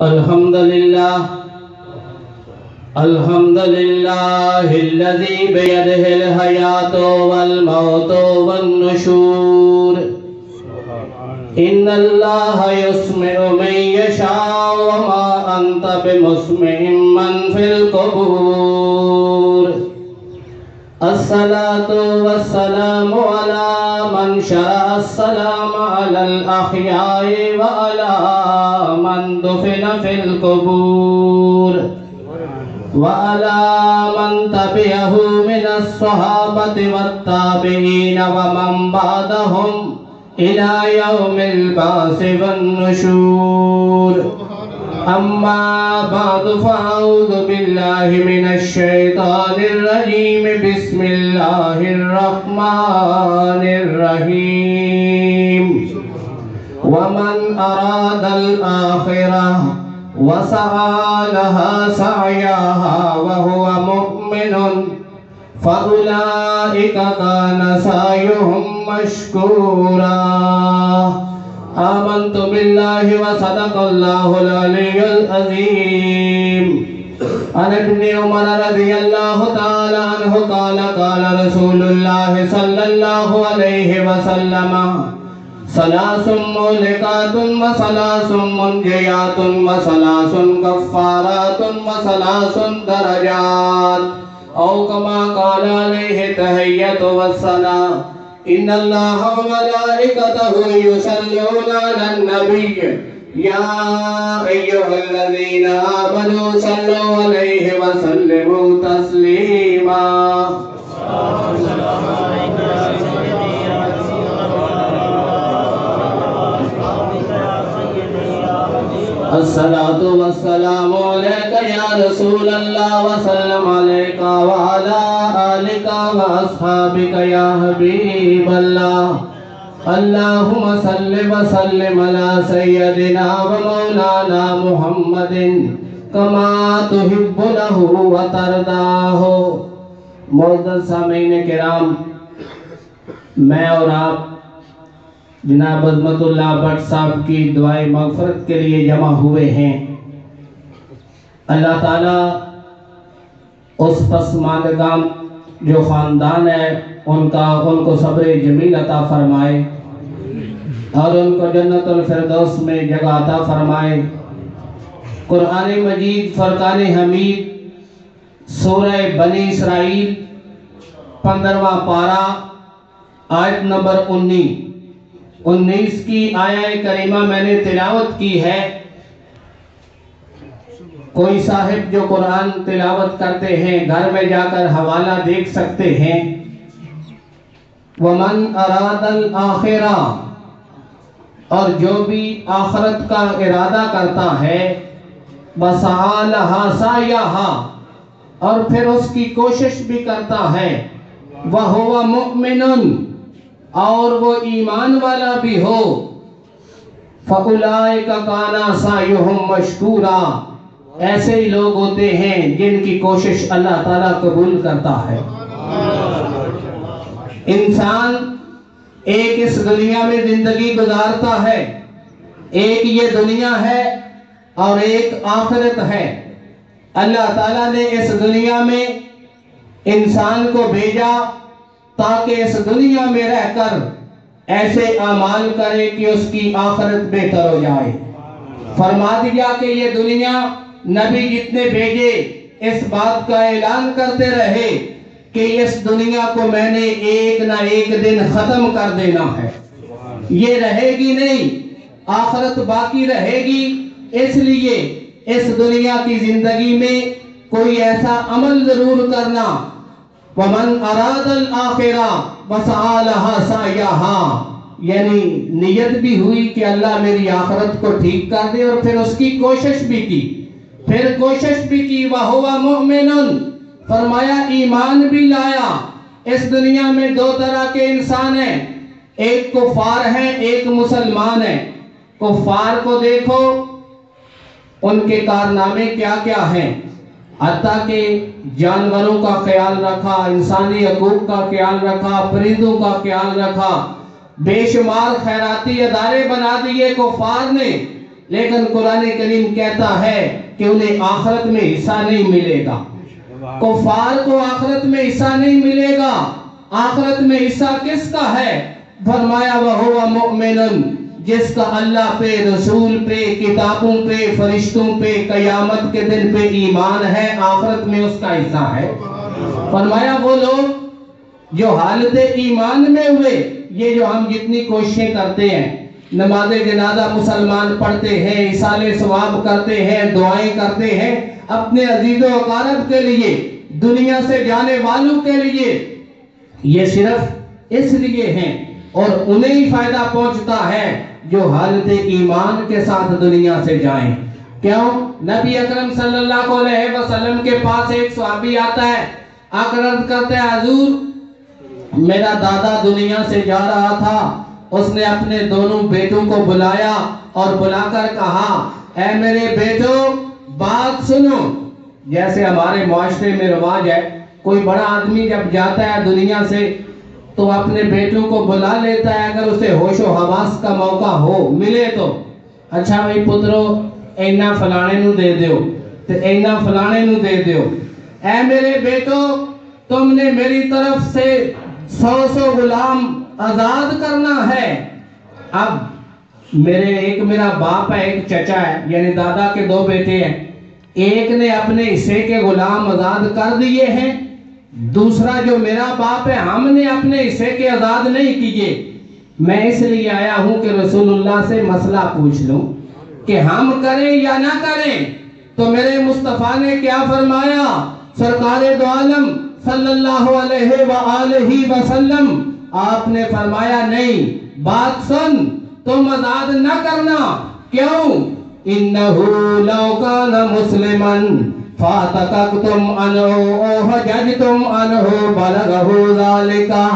الحمد لله الذي بيده الحياة والموت والنشور. إن الله يسمع من يشاء وما أنت بمسمع من في القبور. الصلاة والسلام على من شرع السلام على الأحياء وعلى من دفن في القبور وعلى من تبعه من الصحابة والتابعين ومن بعدهم إلى يوم البعث والنشور. أما بعد فأعوذ بالله من الشيطان الرجيم. بسم الله الرحمن الرحيم. ومن أراد الآخرة وسعى لها سعيها وهو مؤمن فأولئك كان سعيهم مشكورا. آمنت بالله وصدق الله العلي العظيم. عن ابن عمر رضي الله تعالى عنه قال قال رسول الله صلى الله عليه وسلم: ثلاث مهلكات وثلاث منجيات وثلاث كفارات وثلاث درجات، أو كما قال عليه التحية والثناء. إن الله وملائكته يصلون على النبي يا أيها الذين آمنوا صلوا عليه وسلموا تسليما. الصلاة والسلام عليك يا رسول الله وسلم عليك وعلى آلك وأصحابك يا حبيب الله. اللهم صل وسلم على سيدنا ومولانا محمد كما تحب له وترضاه. معزز سامعین کرام، میں اور آپ جناب عظمت اللہ بٹ صاحب کی دعائے مغفرت کے لیے جمع ہوئے ہیں. اللہ تعالیٰ اس پسماندگان جو خاندان ہے ان کو صبر جمیل عطا فرمائے اور ان کو جنت الفردوس میں جگہ عطا فرمائے. قرآن مجید فرقان حمید سورہ بنی اسرائیل 15واں پارہ آیت نمبر 19 کی آیہ کریمہ میں نے تلاوت کی ہے. کوئی صاحب جو قرآن تلاوت کرتے ہیں گھر میں جا کر حوالہ دیکھ سکتے ہیں. وَمَنْ أَرَادَ الْآخِرَةَ، اور جو بھی آخرت کا ارادہ کرتا ہے، وَسَعَى لَهَا سَعْيَهَا، اور پھر اس کی کوشش بھی کرتا ہے، وَهُوَ مُؤْمِنٌ، اور وہ ایمان والا بھی ہو، فَأُولَئِكَ كَانَ سَعْيُهُمْ مَشْكُورًا، ایسے ہی لوگ ہوتے ہیں جن کی کوشش اللہ تعالیٰ قبول کرتا ہے. انسان ایک اس دنیا میں زندگی گزارتا ہے، ایک یہ دنیا ہے اور ایک آخرت ہے. اللہ تعالیٰ نے اس دنیا میں انسان کو بھیجا تاکہ اس دنیا میں رہ کر ایسے اعمال کرے کہ اس کی آخرت بہتر ہو جائے. فرما دیا کہ یہ دنیا نبی جتنے بھیجے اس بات کا اعلان کرتے رہے کہ اس دنیا کو میں نے ایک نہ ایک دن ختم کر دینا ہے. یہ رہے گی نہیں، آخرت باقی رہے گی. اس لیے اس دنیا کی زندگی میں کوئی ایسا عمل ضرور کرنا. وَمَنْ أَرَادَ الْآخِرَةَ وَسَعَى لَهَا سَعْيَهَا، یعنی نیت بھی ہوئی کہ اللہ میری آخرت کو ٹھیک کر دے، اور پھر اس کی کوشش بھی کی. وَهُوَ مُؤْمِنٌ، فرمایا ایمان بھی لایا. اس دنیا میں دو طرح کے انسان ہیں، ایک کفار ہیں، ایک مسلمان ہیں. کفار کو دیکھو ان کے کارنامے کیا کیا ہیں. حتیٰ کہ جانوروں کا خیال رکھا، انسانی حقوق کا خیال رکھا، پرندوں کا خیال رکھا، بے شمار خیراتی ادارے بنا دیے کفار نے. لیکن قرآن کریم کہتا ہے کہ انہیں آخرت میں حصہ نہیں ملے گا. کفار کو آخرت میں حصہ نہیں ملے گا. آخرت میں حصہ کس کا ہے؟ فرمایا وَهُوَ مُؤْمِنٌ، جس کا اللہ پہ، رسول پہ، کتابوں پہ، فرشتوں پہ، قیامت کے دن پہ ایمان ہے، آخرت میں اس کا حصہ ہے. فرمایا وہ لوگ جو حالت ایمان میں ہوئے، یہ جو ہم جتنی کوششیں کرتے ہیں، نماز جنازہ مسلمان پڑھتے ہیں، ایصال ثواب کرتے ہیں، دعائیں کرتے ہیں اپنے عزیز و اقارب کے لیے، دنیا سے جانے والوں کے لیے، یہ صرف اس لیے ہیں اور انہیں ہی فائدہ پہنچتا ہے جو حالت ایمان کے ساتھ دنیا سے جائیں. کیوں؟ نبی اکرم صلی اللہ علیہ وسلم کے پاس ایک صحابی آتا ہے، آ کر عرض کرتے ہیں حضور میرا دادا دنیا سے جا رہا تھا، اس نے اپنے دونوں بیٹوں کو بلایا اور بلا کر کہا اے میرے بیٹو بات سنو. جیسے ہمارے معاشرے میں رواج ہے، کوئی بڑا آدمی جب جاتا ہے دنیا سے تو اپنے بیٹوں کو بلا لیتا ہے، اگر اسے ہوش و حواس کا موقع ہو ملے تو اچھا بھائی پترو اینا فلانے نو دے دیو تے اینا فلانے نو دے دیو. اے میرے بیٹو تم نے میری طرف سے 100 غلام آزاد کرنا ہے. اب میرا باپ ہے، ایک چچا ہے، یعنی دادا کے 2 بیٹے ہیں، ایک نے اپنے حصے کے غلام آزاد کر دیے ہیں، دوسرا جو میرا باپ ہے ہم نے اپنے حصے کے آزاد نہیں کیے. میں اس لیے آیا ہوں کہ رسول اللہ سے مسئلہ پوچھ لوں کہ ہم کریں یا نہ کریں. تو میرے مصطفیٰ نے کیا فرمایا؟ سرکار دو عالم صلی اللہ علیہ وآلہ وسلم آپ نے فرمایا نہیں، بات سن، تم آزاد نہ کرنا. کیوں؟ انہو لو کان مسلمن فاتقتم انہو او حججتم انہو بلغہو ذالکا.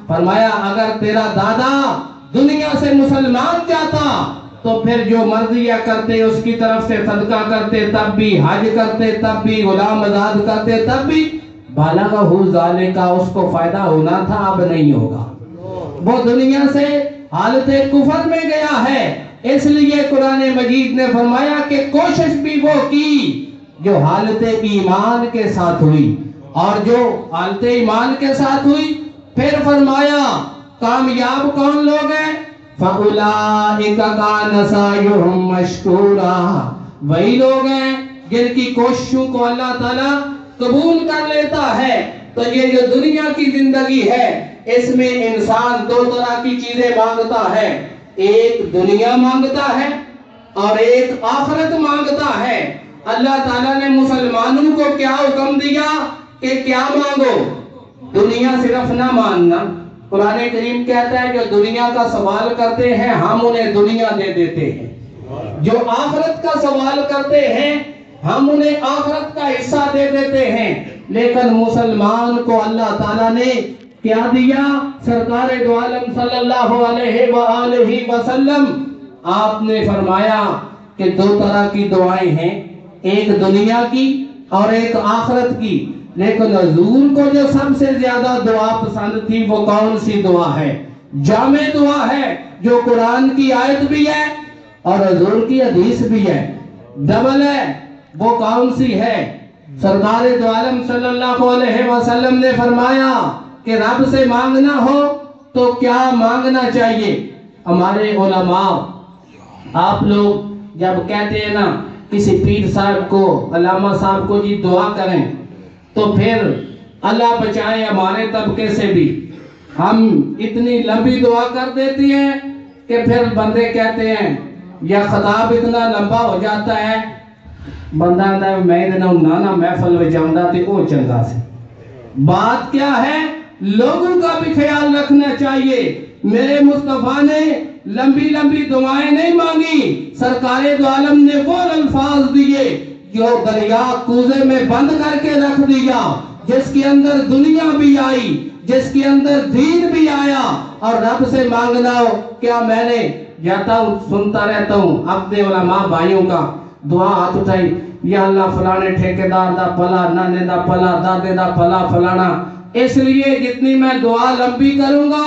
فرمایا اگر تیرا دادا دنیا سے مسلمان جاتا تو پھر جو مرضیہ کرتے اس کی طرف سے صدقہ کرتے، تب بھی حج کرتے، تب بھی غلام آزاد کرتے، تب بھی بالغہ ذالکا، اس کو فائدہ ہونا تھا، اب نہیں ہوگا. وہ دنیا سے حالت کفر میں گیا ہے. اس لیے قرآن مجید نے فرمایا کہ کوشش بھی وہ کی جو حالت ایمان کے ساتھ ہوئی، اور جو حالت ایمان کے ساتھ ہوئی پھر فرمایا کامیاب کون لوگ ہیں؟ فَأُولَئِكَ كَانَ سَعْيُهُمْ مَشْكُورًا، وہی لوگ ہیں جن کی کوششوں کو اللہ تعالیٰ قبول کر لیتا ہے. تو یہ جو دنیا کی زندگی ہے اس میں انسان 2 طرح کی چیزیں مانگتا ہے، ایک دنیا مانگتا ہے اور ایک آخرت مانگتا ہے. اللہ تعالیٰ نے مسلمانوں کو کیا حکم دیا کہ کیا مانگو؟ دنیا صرف نہ ماننا. قرآن کریم کہتا ہے جو دنیا کا سوال کرتے ہیں ہم انہیں دنیا دے دیتے ہیں، جو آخرت کا سوال کرتے ہیں ہم انہیں آخرت کا حصہ دے دیتے ہیں. لیکن مسلمان کو اللہ تعالیٰ نے کیا دیا؟ سرکار دو عالم صلی اللہ علیہ وآلہ وسلم آپ نے فرمایا کہ 2 طرح کی دعائیں ہیں، ایک دنیا کی اور ایک آخرت کی. لیکن حضور کو جو سب سے زیادہ دعا پسند تھی وہ کون سی دعا ہے؟ جامع دعا ہے جو قرآن کی آیت بھی ہے اور حضور کی حدیث بھی ہے، ڈبل ہے. وہ کون سی ہے؟ سرکار دو عالم صلی اللہ علیہ وسلم نے فرمایا کہ رب سے مانگنا ہو تو کیا مانگنا چاہیے؟ ہمارے علماء آپ لوگ جب کہتے ہیں نا کسی پیر صاحب کو، علامہ صاحب کو جی دعا کریں، تو پھر اللہ بچائے ہمارے طبقے سے بھی ہم اتنی لمبی دعا کر دیتی ہیں کہ پھر بندے کہتے ہیں یا خطاب اتنا لمبا ہو جاتا ہے، بندہ آتا ہے میں اتنا نانا محفل میں جاؤں گا تو وہ چنگا سے. بات کیا ہے؟ لوگوں کا بھی خیال رکھنا چاہیے. میرے مصطفیٰ نے لمبی لمبی دعائیں نہیں مانگی، سرکار دو عالم نے وہ الفاظ دیے جو دریا کوزے میں بند کر کے رکھ دیا، جس کے اندر دنیا بھی آئی، جس کے اندر دین بھی آیا. اور رب سے مانگنا ہو، کیا میں نے جاتا ہوں سنتا رہتا ہوں اپنے علماء بھائیوں کا دعا ہاتھ اٹھائی، یا اللہ فلانے ٹھیکیدار دا پلا، نانے دا پلا، دادے دا پلا فلانا. اس لیے جتنی میں دعا لمبی کروں گا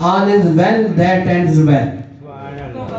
All is well that ends well।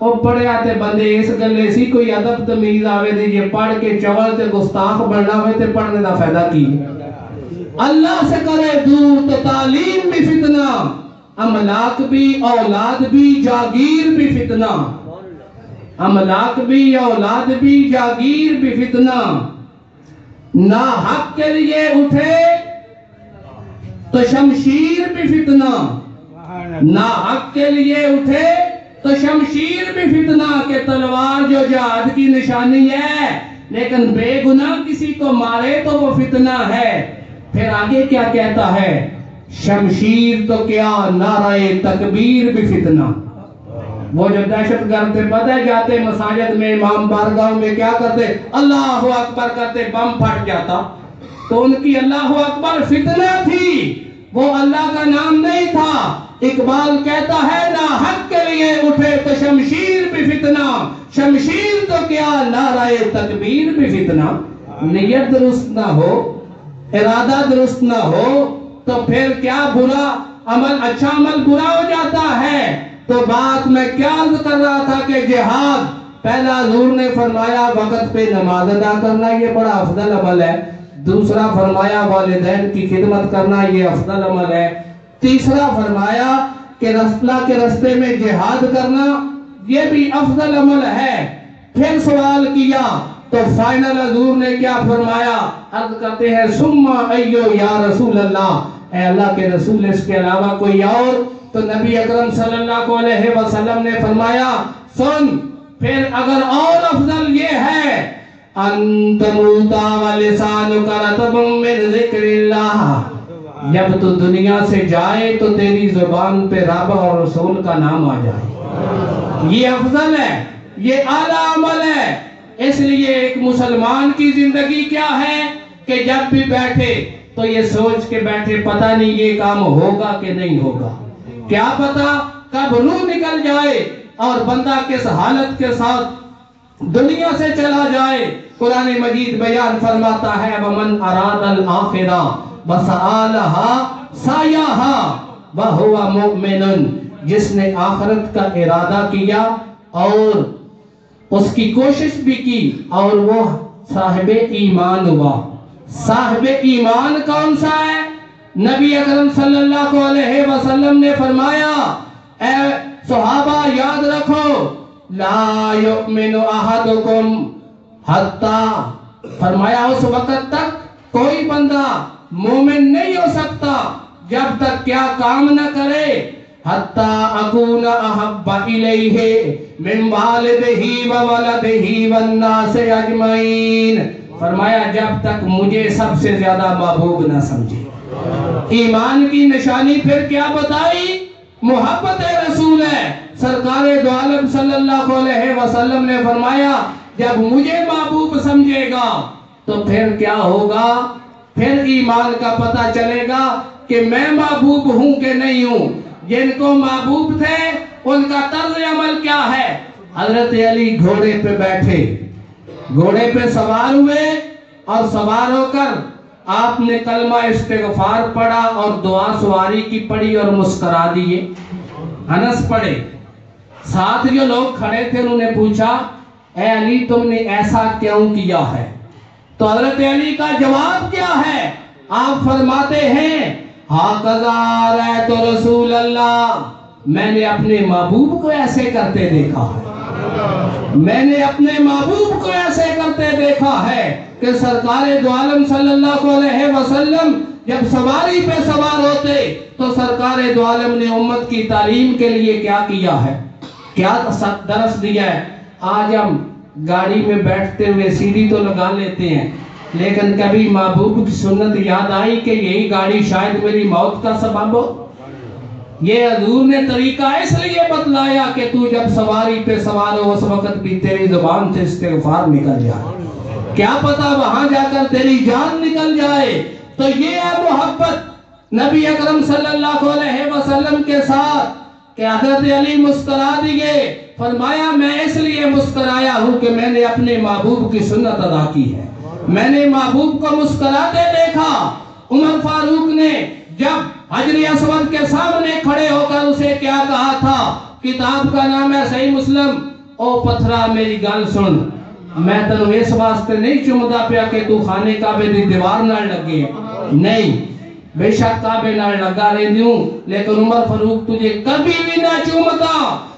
وہ پڑھیا تے بندے اس گلے سی کوئی ادب تمیز آوے دی یہ پڑھ کے چول تے گستاخ بننا ہوئے تے پڑھنے دا فائدہ کی اللہ سے کرے دور تو تعلیم بھی فتنہ املاک بھی اولاد بھی جاگیر بھی فتنہ املاک بھی اولاد بھی جاگیر بھی فتنہ نہ حق کے لیے اٹھے تو شمشیر بھی فتنہ نہ حق کے لیے اٹھے تو شمشیر بھی فتنہ کہ تلوار جو جہاد کی نشانی ہے لیکن بے گناہ کسی کو مارے تو وہ فتنہ ہے پھر آگے کیا کہتا ہے شمشیر تو کیا نعرہ تکبیر بھی فتنہ وہ جو دہشت گرد بدے جاتے مساجد میں امام بارگاہ میں کیا کرتے اللہ اکبر کرتے بم پھٹ جاتا تو ان کی اللہ اکبر فتنہ تھی وہ اللہ کا نام نہیں تھا اقبال کہتا ہے نہ حق کے لیے اٹھے تو شمشیر بھی فتنہ شمشیر تو کیا نعرہ تکبیر بھی فتنہ نیت درست نہ ہو ارادہ درست نہ ہو تو پھر کیا برا عمل اچھا عمل برا ہو جاتا ہے تو بات میں کیا عرض کر رہا تھا کہ جہاد پہلا حضور نے فرمایا وقت پہ نماز ادا کرنا یہ بڑا افضل عمل ہے دوسرا فرمایا والدین کی خدمت کرنا یہ افضل عمل ہے تیسرا فرمایا کہ اللہ کے رستے میں جہاد کرنا یہ بھی افضل عمل ہے پھر سوال کیا تو فائنل حضور نے کیا فرمایا عرض کرتے ہیں ثم ایو یا رسول اللہ اے اللہ کے رسول اس کے علاوہ کوئی اور تو نبی اکرم صلی اللہ علیہ وسلم نے فرمایا سن پھر اگر اور افضل یہ ہے انت موتا ولسانک رطب من ذکر اللہ جب تو دنیا سے جائے تو تیری زبان پہ رب اور رسول کا نام آ جائے یہ افضل ہے یہ اعلیٰ عمل ہے اس لیے ایک مسلمان کی زندگی کیا ہے کہ جب بھی بیٹھے تو یہ سوچ کے بیٹھے پتہ نہیں یہ کام ہوگا کہ نہیں ہوگا کیا پتہ کب روح نکل جائے اور بندہ کس حالت کے ساتھ دنیا سے چلا جائے قرآن مجید بیان فرماتا ہے وَمَنْ أَرَادَ الْآخِرَةَ وَسَعَالَهَا سَعْيَهَا وَهُوَ مُؤْمِنٌ جس نے آخرت کا ارادہ کیا اور اس کی کوشش بھی کی اور وہ صاحب ایمان ہوا صاحب ایمان کون سا ہے نبی اکرم صلی اللہ علیہ وسلم نے فرمایا اے صحابہ یاد رکھو لا یؤمن احدکم حتی فرمایا اس وقت تک کوئی بندہ مومن نہیں ہو سکتا جب تک کیا کام نہ کرے حتی اکون احب الیہ من والدہ وولدہ والناس اجمعین فرمایا جب تک مجھے سب سے زیادہ محبوب نہ سمجھے ایمان کی نشانی پھر کیا بتائی محبت رسول ہے سرکار دو عالم صلی اللہ علیہ وسلم نے فرمایا جب مجھے محبوب سمجھے گا تو پھر کیا ہوگا پھر ایمان کا پتہ چلے گا کہ میں محبوب ہوں کہ نہیں ہوں جن کو محبوب تھے ان کا طرز عمل کیا ہے حضرت علی گھوڑے پہ بیٹھے گھوڑے پہ سوار ہوئے اور سوار ہو کر آپ نے کلمہ استغفار پڑھا اور دعا سواری کی پڑھی اور مسکرا دیے انس پڑھے ساتھ جو لوگ کھڑے تھے انہوں نے پوچھا اے علی تم نے ایسا کیوں کیا ہے تو حضرت علی کا جواب کیا ہے آپ فرماتے ہیں ہاکذا رأیت رسول اللہ میں نے اپنے محبوب کو ایسے کرتے دیکھا ہے میں نے اپنے محبوب کو ایسے کرتے دیکھا ہے کہ سرکار دو عالم صلی اللہ علیہ وسلم جب سواری پہ سوار ہوتے تو سرکار دو عالم نے امت کی تعلیم کے لیے کیا کیا ہے کیا درس دیا ہے آج ہم گاڑی میں بیٹھتے ہوئے سیڑھی تو لگا لیتے ہیں لیکن کبھی محبوب کی سنت یاد آئی کہ یہی گاڑی شاید میری موت کا سبب ہو یہ حضور نے طریقہ اس لیے بتلایا کہ تو جب سواری پہ سوار ہو اس وقت بھی تیری زبان سے استغفار نکل جائے کیا پتا وہاں جا کر تیری جان نکل جائے تو یہ ہے محبت نبی اکرم صلی اللہ علیہ وسلم کے ساتھ کہ حضرت علی مسکرا دیے فرمایا میں اس لیے مسکرایا ہوں کہ میں نے اپنے محبوب کی سنت ادا کی ہے میں نے محبوب کو مسکراتے دیکھا عمر فاروق نے جب حجر اسود کے سامنے کھڑے ہو کر اسے کیا کہا تھا کتاب کا نام ہے صحیح مسلم او پتھرا میری گل سن میں تنو اس واسطے نہیں چومدا پیا کہ تو خانے کعبے دی دیوار نال لگے نہیں بے شک کعبے نال لگا رہی ہوں لیکن عمر فاروق تجھے کبھی بھی نہ چومتا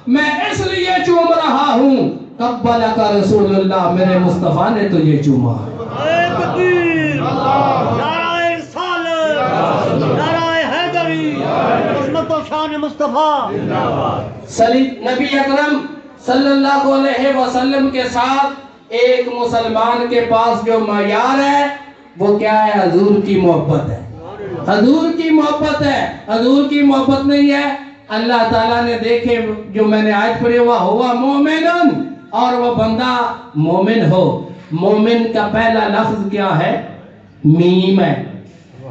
میں اس لیے چوم رہا ہوں قبلک رسول اللہ میرے مصطفیٰ نے تجھے چوما اے تکبیر نعرہ رسالت نعرہ حیدری عظمت و شان مصطفیٰ نبی اکرم صلی اللہ علیہ وسلم کے ساتھ ایک مسلمان کے پاس جو معیار ہے وہ کیا ہے حضور کی محبت ہے حضور کی محبت ہے حضور کی محبت نہیں ہے اللہ تعالیٰ نے دیکھے جو میں نے آیت پڑھی ہوا مومنن اور وہ بندہ مومن ہو مومن کا پہلا لفظ کیا ہے میم ہے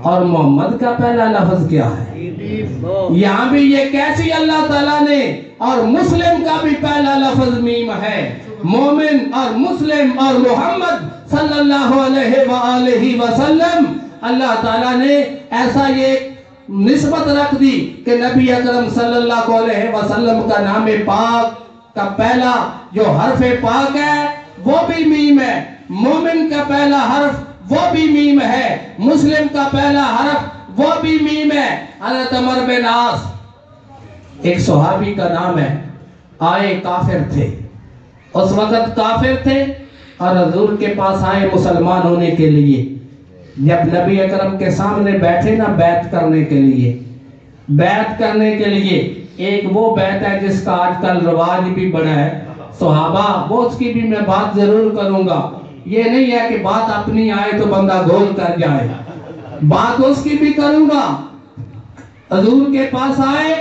اور محمد کا پہلا لفظ کیا ہے یہاں بھی یہ کیسی اللہ تعالیٰ نے اور مسلم کا بھی پہلا لفظ میم ہے مومن اور مسلم اور محمد صلی اللہ علیہ وآلہ وسلم اللہ تعالیٰ نے ایسا یہ نسبت رکھ دی کہ نبی اکرم صلی اللہ علیہ وسلم کا نام پاک کا پہلا جو حرف پاک ہے وہ بھی میم ہے مومن کا پہلا حرف وہ بھی میم ہے مسلم کا پہلا حرف وہ بھی میم ہے حضرت عمر بن عاص ایک صحابی کا نام ہے آئے کافر تھے اس وقت کافر تھے اور حضور کے پاس آئے مسلمان ہونے کے لیے جب نبی اکرم کے سامنے بیٹھے نا بیعت کرنے کے لیے ایک وہ بیعت ہے جس کا آج کل رواج بھی بڑا ہے صحابہ وہ اس کی بھی میں بات ضرور کروں گا یہ نہیں ہے کہ بات اپنی آئے تو بندہ گول کر جائے بات اس کی بھی کروں گا حضور کے پاس آئے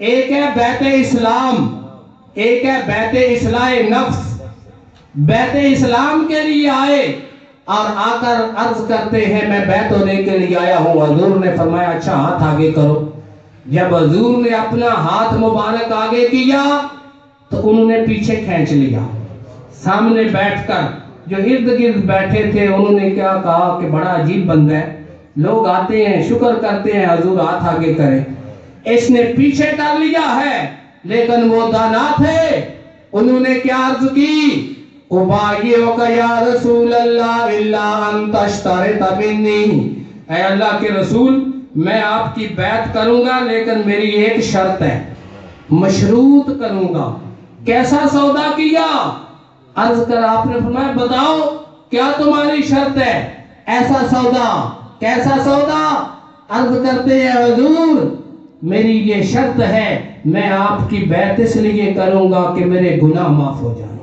ایک ہے بیعت اسلام ایک ہے بیعت اصلاح نفس بیعت اسلام کے لیے آئے اور آ کر عرض کرتے ہیں میں بیعت ہونے کے لیے آیا ہوں حضور نے فرمایا اچھا ہاتھ آگے کرو جب حضور نے اپنا ہاتھ مبارک آگے کیا تو انہوں نے پیچھے کھینچ لیا سامنے بیٹھ کر جو ارد گرد بیٹھے تھے انہوں نے کیا کہا کہ بڑا عجیب بندہ ہے لوگ آتے ہیں شکر کرتے ہیں حضور ہاتھ آگے کریں اس نے پیچھے کر لیا ہے لیکن وہ دانا تھے انہوں نے کیا عرض کی ابایعک یا رسول اللہ الا ان تشترط منی اے اللہ کے رسول میں آپ کی بیعت کروں گا لیکن میری ایک شرط ہے مشروط کروں گا کیسا سودا کیا عرض کر آپ نے فرمایا بتاؤ کیا تمہاری شرط ہے ایسا سودا کیسا سودا عرض کرتے ہیں حضور میری یہ شرط ہے میں آپ کی بیعت اس لیے کروں گا کہ میرے گناہ معاف ہو جائیں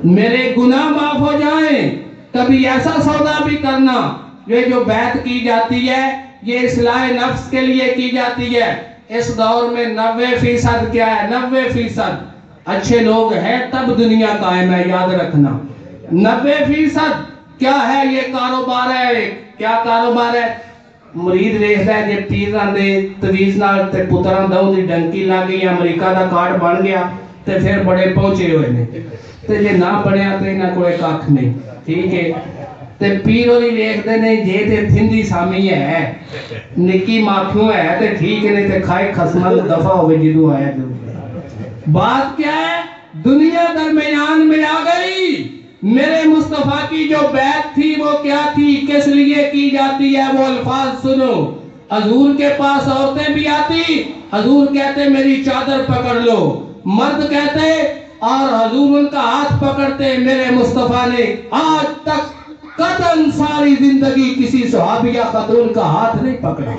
میرے گناہ معاف ہو جائیں کبھی ایسا سودا بھی کرنا یہ جو بیعت کی جاتی ہے یہ اصلاح نفس کے لیے کی جاتی ہے اس دور میں 90% کیا ہے 90% اچھے لوگ ہیں تب دنیا قائم ہے یاد رکھنا 90% کیا ہے یہ کاروبار ہے کیا کاروبار ہے مرید دیکھتا ہے جب پیزاں دے تویز نال تے پتراں داؤں دی ڈنکی لگ گئی امریکہ دا کارڈ بن گیا تے پھر بڑے پہنچے ہوئے نے تے جے نہ بنیا تے نہ کوئی کھ نہیں ٹھیک ہے تے پیر ہوری ویکھدے نے جے تے تھندی سامی ہے نکی ماکھیوں ہے تے ٹھیک نہیں تے کھائے خسمل دفع ہوئے جدو آیا بات کیا ہے دنیا درمیان میں آ گئی میرے مصطفیٰ کی جو بیعت تھی وہ کیا تھی کس لیے کی جاتی ہے وہ الفاظ سنو حضور کے پاس عورتیں بھی آتی حضور کہتے میری چادر پکڑ لو مرد کہتے اور حضور ان کا ہاتھ پکڑتے میرے مصطفیٰ نے آج تک قطعاً ساری زندگی کسی صحابیہ خاتون کا ہاتھ نہیں پکڑا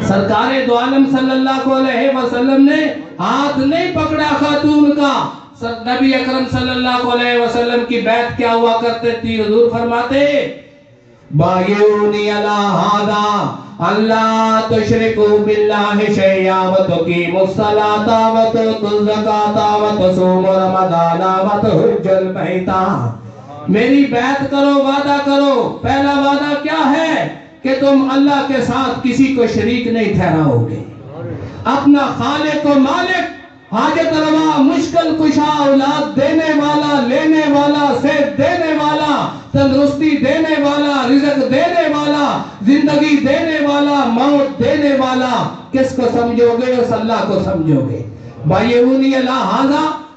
سرکار دو عالم صلی اللہ علیہ وسلم نے ہاتھ نہیں پکڑا خاتون کا نبی اکرم صلی اللہ علیہ وسلم کی بیعت کیا ہوا کرتے تھی حضور فرماتے بایعونی علی ھذا اللہ تشرکوا باللہ شیئا وتقیموا الصلاۃ وتؤتوا الزکاۃ وتصوموا رمضان وتحجوا البیت میری بیعت کرو وعدہ کرو پہلا وعدہ کیا ہے کہ تم اللہ کے ساتھ کسی کو شریک نہیں ٹھہراؤ گے اپنا خالق و مالک حاجت روا مشکل کشا اولاد دینے والا لینے والا صحت دینے والا تندرستی دینے والا رزق دینے والا زندگی دینے والا موت دینے والا کس کو سمجھو گے اس اللہ کو سمجھو گے بایعونی علی ھذا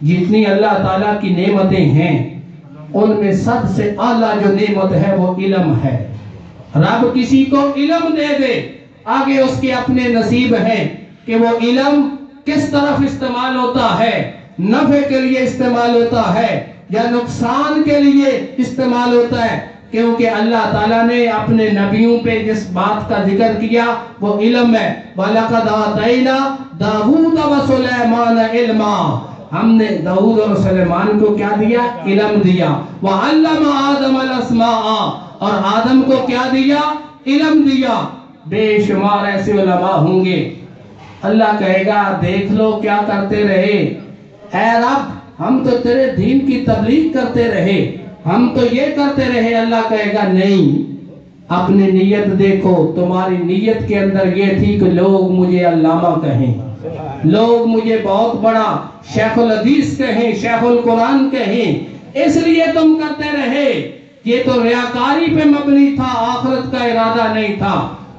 جتنی اللہ تعالیٰ کی نعمتیں ہیں ان میں سب سے اعلیٰ جو نعمت ہے وہ علم ہے. رب کسی کو علم دے دے، آگے اس کے اپنے نصیب ہیں کہ وہ علم کس طرف استعمال ہوتا ہے، نفع کے لیے استعمال ہوتا ہے یا نقصان کے لیے استعمال ہوتا ہے. کیونکہ اللہ تعالیٰ نے اپنے نبیوں پہ جس بات کا ذکر کیا وہ علم ہے. وَلَقَدْ آتَيْنَا دَاوُودَ وَسُلَيْمَانَ عِلْمًا، ہم نے داؤد اور سلیمان کو کیا دیا؟ علم دیا. وَعَلَّمَ آدَمَ الْأَسْمَاءَ، اور آدم کو کیا دیا؟ علم دیا. بے شمار ایسے علماء ہوں گے، اللہ کہے گا دیکھ لو کیا کرتے رہے، اے رب ہم تو تیرے دین کی تبلیغ کرتے رہے، ہم تو یہ کرتے رہے. اللہ کہے گا نہیں، اپنی نیت دیکھو، تمہاری نیت کے اندر یہ تھی کہ لوگ مجھے علامہ کہیں، لوگ مجھے بہت بڑا شیخ الحدیث کہیں، شیخ القرآن کہیں، اس لیے تم کرتے رہے. یہ تو ریاکاری پہ مبنی تھا، آخرت کا ارادہ نہیں تھا.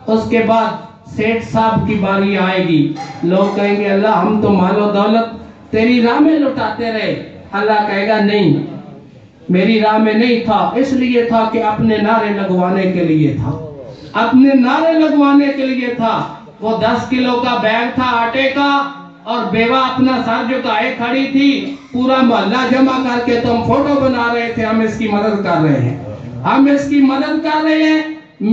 اس کے بعد سیٹھ صاحب کی باری آئے گی، لوگ کہیں گے اللہ ہم تو مال و دولت تیری راہ میں لٹاتے رہے. اللہ کہے گا نہیں، میری راہ میں نہیں تھا، اس لیے تھا کہ اپنے نعرے لگوانے کے لیے تھا، اپنے نعرے لگوانے کے لیے تھا. وہ 10 کلو کا بیگ تھا آٹے کا، اور بیوہ اپنا سر جھکائے کھڑی تھی، پورا محلہ جمع کر کے تم فوٹو بنا رہے تھے، ہم اس کی مدد کر رہے ہیں، ہم اس کی مدد کر رہے ہیں.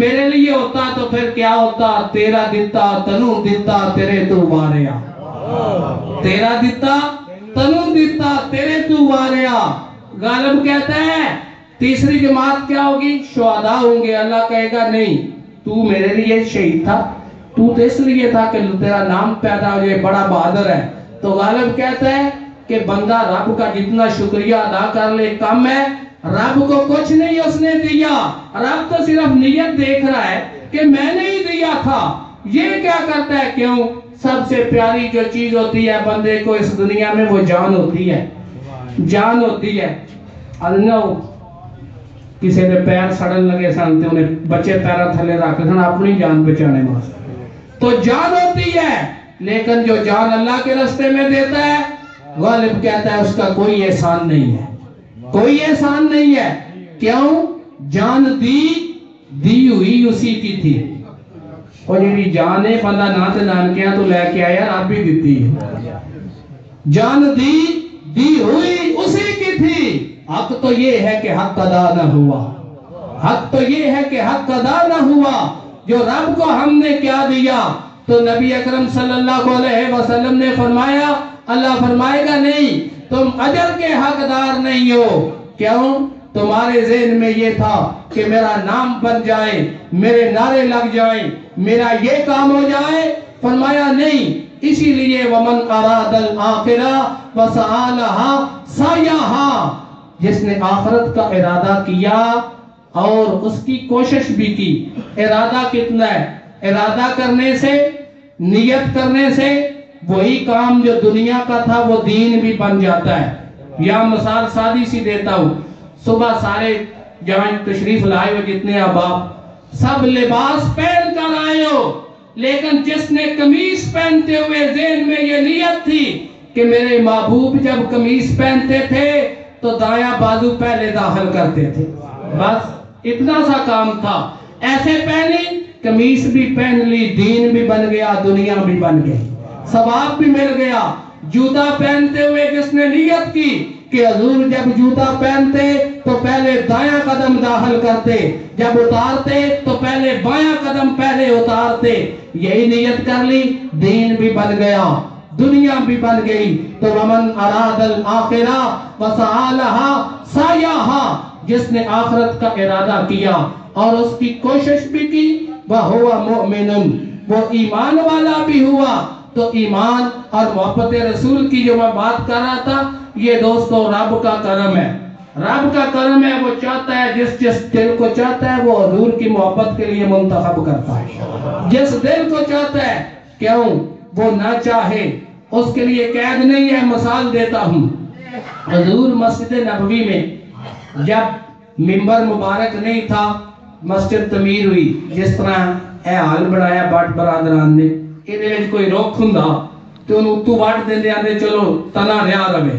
میرے لیے ہوتا تو پھر کیا ہوتا؟ تیرا دیتا تنو دیتا تیرے تو واریا، تیرا دیتا تنو دیتا تیرے تو واریا. غالب کہتا ہے تیسری جماعت کیا ہوگی؟ شہداء ہوں گے. اللہ کہے گا نہیں، تو میرے لیے شہید تھا، تو اس لیے تھا کہ تیرا نام پیدا ہو جائے، بڑا بہادر ہے. تو غالب کہتا ہے کہ بندہ رب کا جتنا شکریہ ادا کر لے کم ہے. رب کو کچھ نہیں اس نے دیا، رب تو صرف نیت دیکھ رہا ہے کہ میں نے ہی دیا تھا. یہ کیا کرتا ہے؟ کیوں؟ سب سے پیاری جو چیز ہوتی ہے بندے کو اس دنیا میں وہ جان ہوتی ہے، جان ہوتی ہے. کسی نے پیر سڑن لگے سن تے انہیں بچے پیرا تھلے رکھ سن اپنی جان بچانے واسطے. تو جان ہوتی ہے، لیکن جو جان اللہ کے راستے میں دیتا ہے، غالب کہتا ہے اس کا کوئی احسان نہیں ہے، کوئی احسان نہیں ہے. کیوں؟ جان دی ہوئی اسی کی تھی. اور یہ جان ہے بندہ نہ تے نانکیاں تو لے کے آیا، آپ بھی دیتی ہے. جان دی ہوئی اسی کی تھی. حق تو یہ ہے کہ حق ادا نہ ہوا، حق تو یہ ہے کہ حق ادا نہ ہوا. جو رب کو ہم نے کیا دیا، تو نبی اکرم صلی اللہ علیہ وسلم نے فرمایا، اللہ فرمائے گا نہیں تم اجر کے حقدار نہیں ہو. کیوں؟ تمہارے ذہن میں یہ تھا کہ میرا نام بن جائے، میرے نعرے لگ جائیں، میرا یہ کام ہو جائے. فرمایا نہیں. اسی لیے وَمَنْ أَرَادَ الْآخِرَةَ وَسَعَى سَعْيَهَا، جس نے آخرت کا ارادہ کیا اور اس کی کوشش بھی کی. ارادہ کتنا ہے؟ ارادہ کرنے سے، نیت کرنے سے وہی کام جو دنیا کا تھا وہ دین بھی بن جاتا ہے. یا مثال سادی سی دیتا ہوں. صبح سارے جہاں تشریف لائے ہو جتنے احباب سب لباس پہن کر آئے ہو، لیکن جس نے قمیص پہنتے ہوئے ذہن میں یہ نیت تھی کہ میرے محبوب جب قمیص پہنتے تھے تو دایاں بازو پہلے داخل کرتے تھے، بس اتنا سا کام تھا. ایسے پہنی، قمیص بھی پہن لی، دین بھی بن گیا، دنیا بھی بن گئی، ثواب بھی مل گیا. جوتا پہنتے ہوئے جس نے نیت کی کہ حضور جب جوتا پہنتے تو پہلے دایاں قدم داخل کرتے، جب اتارتے تو پہلے بایاں قدم پہلے اتارتے، یہی نیت کر لی، دین بھی بن گیا، دنیا بھی بن گئی. تو وَمَنْ أَرَادَ الْآخِرَةَ وَسَعَى لَهَا سَعْيَهَا، جس نے آخرت کا ارادہ کیا اور اس کی کوشش بھی کی، وَهُوَ مُؤْمِنٌ، وہ ایمان والا بھی ہوا. تو ایمان اور محبت رسول کی جو میں بات کر رہا تھا، یہ دوستو رب کا کرم ہے. رب کا کرم ہے، وہ چاہتا ہے جس دل کو چاہتا ہے وہ حضور کی محبت کے لیے منتخب کرتا ہے. جس دل کو چاہتا ہے، کیوں وہ نہ چاہے اس کے لیے قید نہیں ہے. مثال دیتا ہوں. حضور مسجد نبوی میں جب ممبر مبارک نہیں تھا، مسجد تعمیر ہوئی، جس طرح اے حال بنایا بٹ برادران نے، یہ کوئی روک ہوں تو انہوں تو واٹ دے دے آنے چلو تنا رہا رہے.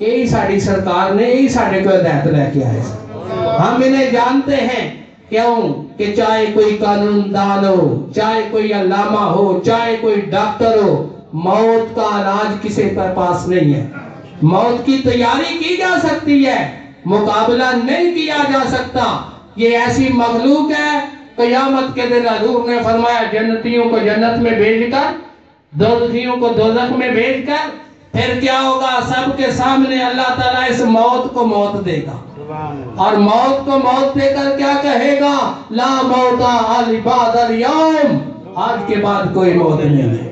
یہی ساری سرکار نے یہی سارے کو ہدایت لے کے آئے. ہم انہیں جانتے ہیں کیوں کہ چاہے کوئی قانون دان ہو, چاہے کوئی علامہ ہو, چاہے کوئی ڈاکٹر ہو, موت کا علاج کسی پر پاس نہیں ہے. موت کی تیاری کی جا سکتی ہے, مقابلہ نہیں کیا جا سکتا. یہ ایسی مخلوق ہے, قیامت کے دن حضور نے فرمایا جنتیوں کو جنت میں بھیج کر, دوزخیوں کو دوزخ میں بھیج کر, پھر کیا ہوگا؟ سب کے سامنے اللہ تعالیٰ اس موت کو موت دے گا, اور موت کو موت دے کر کیا کہے گا؟ لا موتا بعد اليوم, آج کے بعد کوئی موت نہیں ہے,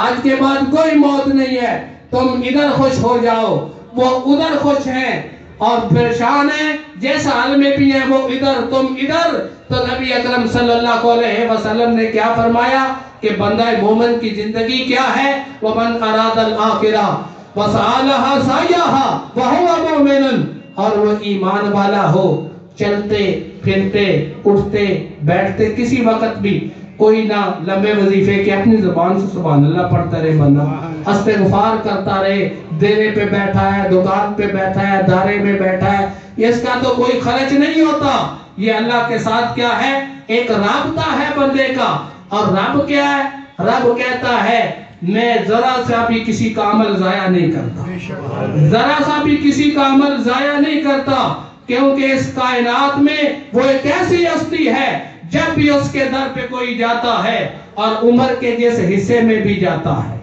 آج کے بعد کوئی موت نہیں ہے. تم ادھر خوش ہو جاؤ, وہ ادھر خوش ہیں اور پریشان ہیں, جیسا حال میں بھی ہیں وہ ادھر تم ادھر. تو نبی اکرم صلی اللہ علیہ وسلم نے کیا فرمایا کہ بندہ مومن کی زندگی کیا ہے؟ وَمَنْ أَرَادَ الْآخِرَةَ وَسَعَلَهَا سَعْيَهَا وَهُوَ مُؤْمِنٌ, اور وہ ایمان والا ہو, چلتے پھرتے اٹھتے بیٹھتے کسی وقت بھی کوئی نہ لمبے وظیفے کے اپنی زبان سے سبحان اللہ پڑھتا رہے, بندہ استغفار کرتا رہے, دیرے پہ بیٹھا ہے, دکان پہ بیٹھا ہے, دارے میں بیٹھا ہے, اس کا تو کوئی خرچ نہیں ہوتا. یہ اللہ کے ساتھ کیا ہے؟ ایک رابطہ ہے بندے کا. اور رب کیا ہے؟ رب کہتا ہے میں ذرا سا بھی کسی کا عمل ضائع نہیں کرتا, ذرا سا بھی کسی کا عمل ضائع نہیں کرتا, کیونکہ اس کائنات میں وہ ایک ایسی ہستی ہے جب بھی اس کے در پہ کوئی جاتا ہے اور عمر کے جس حصے میں بھی جاتا ہے,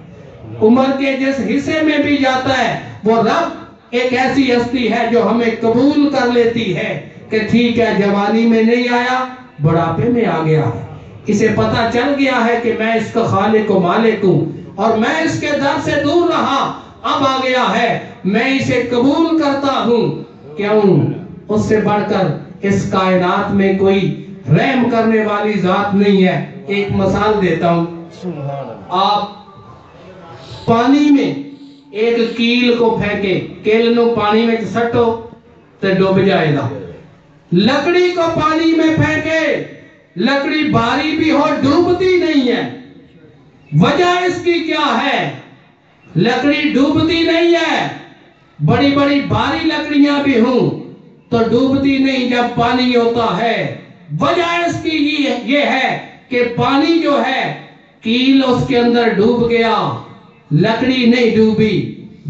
عمر کے جس حصے میں بھی جاتا ہے, وہ رب ایک ایسی ہستی ہے جو ہمیں قبول کر لیتی ہے کہ ٹھیک ہے جوانی میں نہیں آیا, بڑھاپے میں آ گیا ہے, اسے پتا چل گیا ہے کہ میں اس کا خالق و مالک ہوں اور میں اس کے در سے دور رہا, اب آ گیا ہے, میں اسے قبول کرتا ہوں. کیوں؟ اس سے بڑھ کر اس کائنات میں کوئی رحم کرنے والی ذات نہیں ہے. ایک مثال دیتا ہوں, آپ پانی میں ایک کیل کو پھینکے, کیل نو پانی میں سٹو تو ڈوب جائے گا. لکڑی کو پانی میں پھینکے, لکڑی بھاری بھی ہو ڈوبتی نہیں ہے. وجہ اس کی کیا ہے؟ لکڑی ڈوبتی نہیں ہے, بڑی بڑی بھاری لکڑیاں بھی ہوں تو ڈوبتی نہیں جب پانی ہوتا ہے. وجہ اس کی یہ ہے کہ پانی جو ہے کیل اس کے اندر ڈوب گیا, لکڑی نہیں ڈوبی.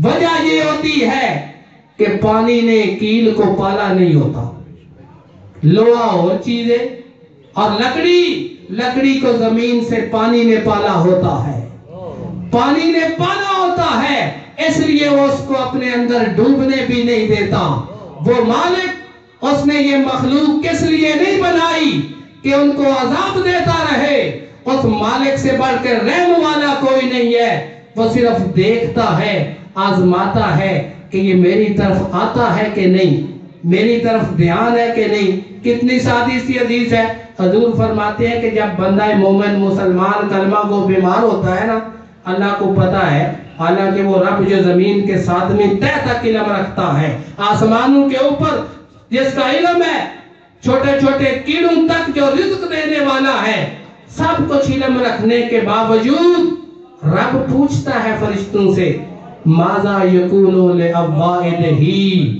وجہ یہ ہوتی ہے کہ پانی نے کیل کو پالا نہیں ہوتا. لوہا اور چیزیں اور لکڑی کو زمین سے پانی نے پالا ہوتا ہے, پانی نے پالا ہوتا ہے, اس لیے وہ اس کو اپنے اندر ڈوبنے بھی نہیں دیتا. وہ مالک اس نے یہ مخلوق کس لیے نہیں بنائی کہ ان کو عذاب دیتا رہے. اس مالک سے بڑھ کر رحم والا کوئی نہیں ہے, وہ صرف دیکھتا ہے, آزماتا ہے کہ یہ میری طرف آتا ہے کہ نہیں, میری طرف دھیان ہے کہ نہیں. کتنی سادی سی حدیث ہے, حضور فرماتے ہیں کہ جب بندہ مومن مسلمان کلمہ کو بیمار ہوتا ہے نا, اللہ کو پتا ہے, حالانکہ وہ رب جو زمین کے ساتویں تہ تک علم رکھتا ہے, آسمانوں کے اوپر جس کا علم ہے, چھوٹے چھوٹے کیڑوں تک جو رزق دینے والا ہے, سب کچھ علم رکھنے کے باوجود رب پوچھتا ہے فرشتوں سے ماذا یقولو لأوائدہی,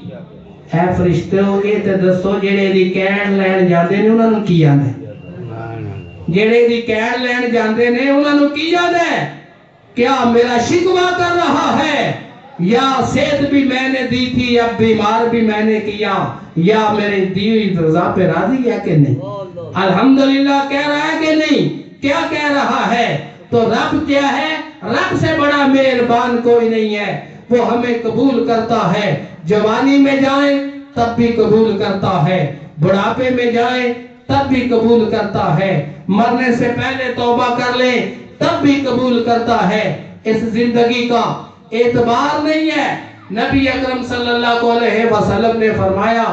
اے فرشتوں یہ تے دسو جڑے دی کین لین جاندے نے انہاں نوں کی یاد ہے, جڑے دی کین لین جاندے نے انہاں نوں کی یاد ہے؟ کیا میرا شکوہ کر رہا ہے, یا صحت بھی میں نے دی تھی اب بیمار بھی میں نے کیا, یا میرے دی ہوئی رضا پہ راضی ہے کہ نہیں, الحمدللہ کہہ رہا ہے کہ نہیں, کیا کہہ رہا ہے؟ تو رب کیا ہے؟ رب سے بڑا مہربان کوئی نہیں ہے. وہ ہمیں قبول کرتا ہے, جوانی میں جائیں تب بھی قبول کرتا ہے, بڑھاپے میں جائیں تب بھی قبول کرتا ہے, مرنے سے پہلے توبہ کر لیں تب بھی قبول کرتا ہے. اس زندگی کا اعتبار نہیں ہے. نبی اکرم صلی اللہ علیہ وسلم نے فرمایا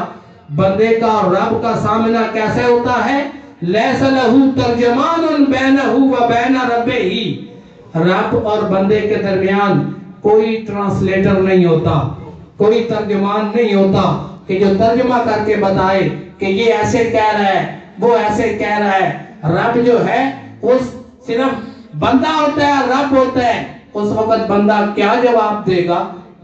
بندے کا اور رب کا سامنا کیسے ہوتا ہے؟ لیس لہو ترجمان بینہ و بین ربہ, رب اور بندے کے درمیان کوئی ٹرانسلیٹر نہیں ہوتا, کوئی ترجمان نہیں ہوتا کہ جو ترجمہ کر کے بتائے کہ یہ ایسے کہہ رہا ہے وہ ایسے کہہ رہا ہے. رب جو ہے اس صرف بندہ ہوتا ہے, رب ہوتا ہے, اس وقت بندہ کیا جواب دے گا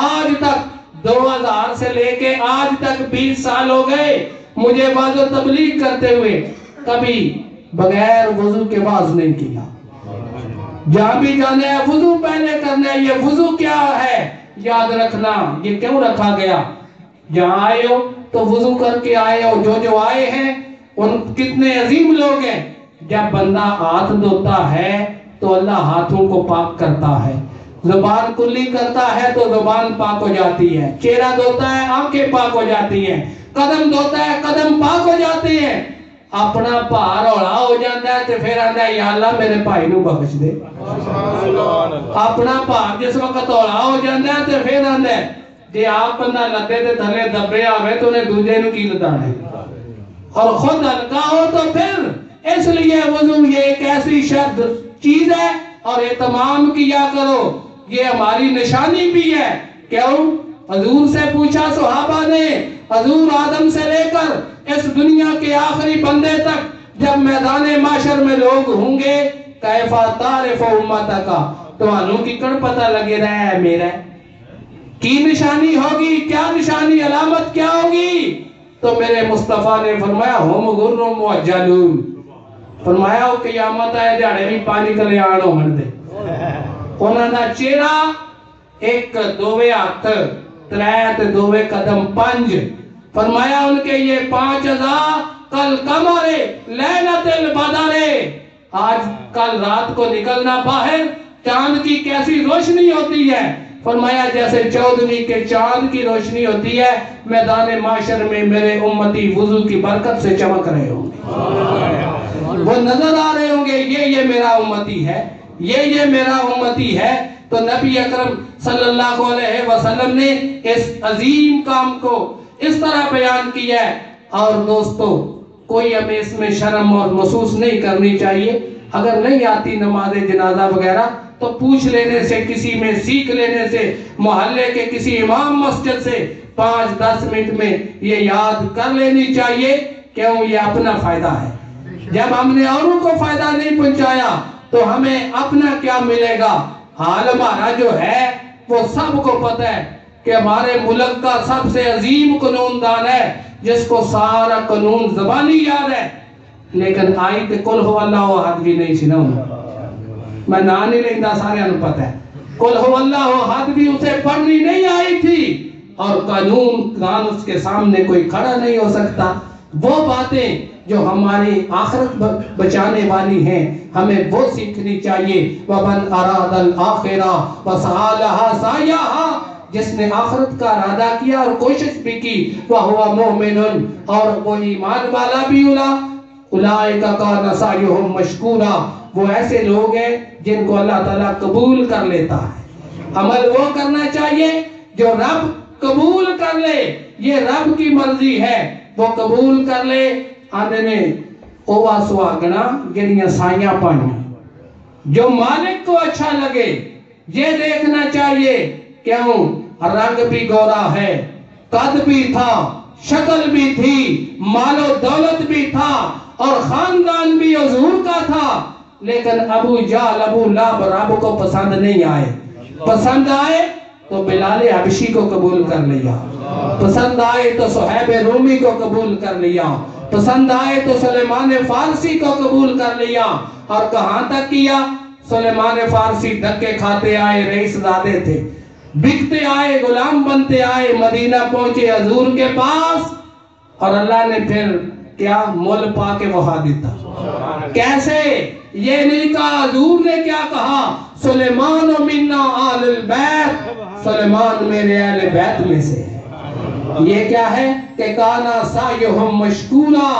آج تک 2000 سے لے کے آج تک 20 سال ہو گئے مجھے واعظ و تبلیغ کرتے ہوئے، کبھی بغیر وضو کے واعظ نہیں کیا۔ جہاں بھی جانا ہے وضو پہلے کرنا ہے۔ یہ وضو کیا ہے یاد رکھنا، یہ کیوں رکھا گیا؟ جہاں آئے ہو تو وضو کر کے آئے ہو۔ جو آئے ہیں ان کتنے عظیم لوگ ہیں۔ جب بندہ ہاتھ دھوتا ہے تو اللہ ہاتھوں کو پاک کرتا ہے، زبان کلی کرتا ہے تو زبان پاک ہو جاتی ہے، چہرہ دھوتا ہے آنکھیں پاک ہو جاتی ہیں، قدم دھوتا ہے قدم پاک ہو جاتے ہیں۔ اپنا پار ہوڑا ہو جاتا ہے تو پھر آندہ ہے یا اللہ میرے بھائی نو بخش دے۔ اپنا پار جس وقت ہوڑا ہو جاتا ہے تو پھر آندہ ہے جی آپ بندہ لدے دے تھلے دبے آوے تو انہیں دوجے نو کی لدانے، اور خود ہلکا ہو تو پھر۔ اس لیے وضو یہ ایک ایسی شرط چیز ہے اور اہتمام کیا کرو، یہ ہماری نشانی بھی ہے۔ کیوں؟ حضور سے پوچھا صحابہ نے، حضور آدم سے لے کر اس دنیا کے آخری بندے تک جب میدان معاشر میں لوگ ہوں گے، کیفا تعرف امتک، تو انہوں کی کڑ پتہ لگے رہا ہے میرا کی نشانی ہوگی، کیا نشانی علامت کیا ہوگی؟ تو میرے مصطفیٰ نے فرمایا ہم غر معجلون، فرمایا ہو قیامت آئے جاڑے بھی پانی کلیان ہو مردے۔ انہوں نے چہرہ ایک دووے ہاتھ تریت دووے قدم 5، فرمایا ان کے یہ 5 اعضاء کل قمر لیلۃ البدر، آج کل رات کو نکلنا باہر چاند کی کیسی روشنی ہوتی ہے، فرمایا جیسے 14ویں کے چاند کی روشنی ہوتی ہے، میدان معاشر میں میرے امتی وضو کی برکت سے چمک رہے ہوں گے، وہ نظر آ رہے ہوں گے، یہ میرا امتی ہے، یہ میرا امتی ہے۔ تو نبی اکرم صلی اللہ علیہ وسلم نے اس عظیم کام کو اس طرح بیان کیا ہے۔ اور دوستو کوئی ہمیں اس میں شرم اور محسوس نہیں کرنی چاہیے، اگر نہیں آتی نماز جنازہ وغیرہ تو پوچھ لینے سے، کسی میں سیکھ لینے سے، محلے کے کسی امام مسجد سے 5-10 منٹ میں یہ یاد کر لینی چاہیے، کیوں یہ اپنا فائدہ ہے۔ جب ہم نے اوروں کو فائدہ نہیں پہنچایا تو ہمیں اپنا کیا ملے گا؟ حال ہمارا جو ہے وہ سب کو پتہ ہے کہ ہمارے ملک کا سب سے عظیم قانون دان ہے جس کو سارا قانون زبانی یاد ہے، لیکن آیت قل هو اللہ احد بھی نہیں سنا میں نہ نہیں لیندہ، سارے انہوں پتہ ہے قل هو اللہ احد بھی اسے پڑھنی نہیں آئی تھی، اور قانون دان اس کے سامنے کوئی کھڑا نہیں ہو سکتا۔ وہ باتیں جو ہماری آخرت بچانے والی ہیں ہمیں وہ سیکھنی چاہیے۔ وَمَنْ أَرَادَ الْآخِرَةَ وَسَعَى لَهَا سَعْيَهَا، جس نے آخرت کا ارادہ کیا اور کوشش بھی کی، وَهُوَ مُؤْمِنٌ، اور وہ ایمان والا بھی أُولَٰئِكَ كَانَ سَعْيُهُمْ مَشْكُورًا، وہ ایسے لوگ ہیں جن کو اللہ تعالیٰ قبول کر لیتا ہے۔ عمل وہ کرنا چاہیے جو رب قبول کر لے، یہ رب کی مرضی ہے، وہ قبول کر لے۔ آنے نے اوہ سواگنا گنیاں سائیاں پائیں، جو مالک کو اچھا لگے یہ دیکھنا چاہیے، کیوں رنگ بھی گورا ہے، قد بھی تھا، شکل بھی تھی، مال و دولت بھی تھا، اور خاندان بھی حضور کا تھا، لیکن ابو جہل ابو لہب رب کو پسند نہیں آئے۔ پسند آئے تو بلال حبشی کو قبول کر لیا، پسند آئے تو صہیب رومی کو قبول کر لیا، پسند آئے تو سلیمان فارسی کو قبول کر لیا، اور کہاں تک کیا؟ سلیمان فارسی دھکے کھاتے آئے، رئیس زادے تھے، بکتے آئے، غلام بنتے آئے، مدینہ پہنچے حضور کے پاس، اور اللہ نے پھر کیا مول پا کے وہاں دیتا۔ کیسے؟ یہ نہیں کہا، حضور نے کیا کہا؟ سلیمان منا آل البیت، سلیمان میرے اہل بیت میں سے ہے۔ یہ کیا ہے کہ کانا سعیہم مشکورا،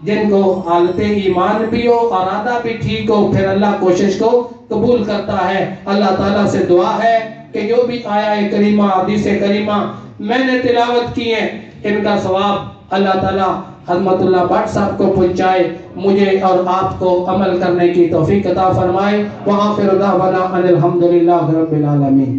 جن کو حالت ایمان بھی ہو، ارادہ بھی ٹھیک ہو، پھر اللہ کوشش کو قبول کرتا ہے۔ اللہ تعالیٰ سے دعا ہے کہ جو بھی آیہ کریمہ حدیث کریمہ میں نے تلاوت کی ہیں، ان کا ثواب اللہ تعالیٰ حضرت اللہ بٹ صاحب کو پہنچائے، مجھے اور آپ کو عمل کرنے کی توفیق عطا فرمائے۔ وآخر دعوانا ان الحمدللہ رب العالمین۔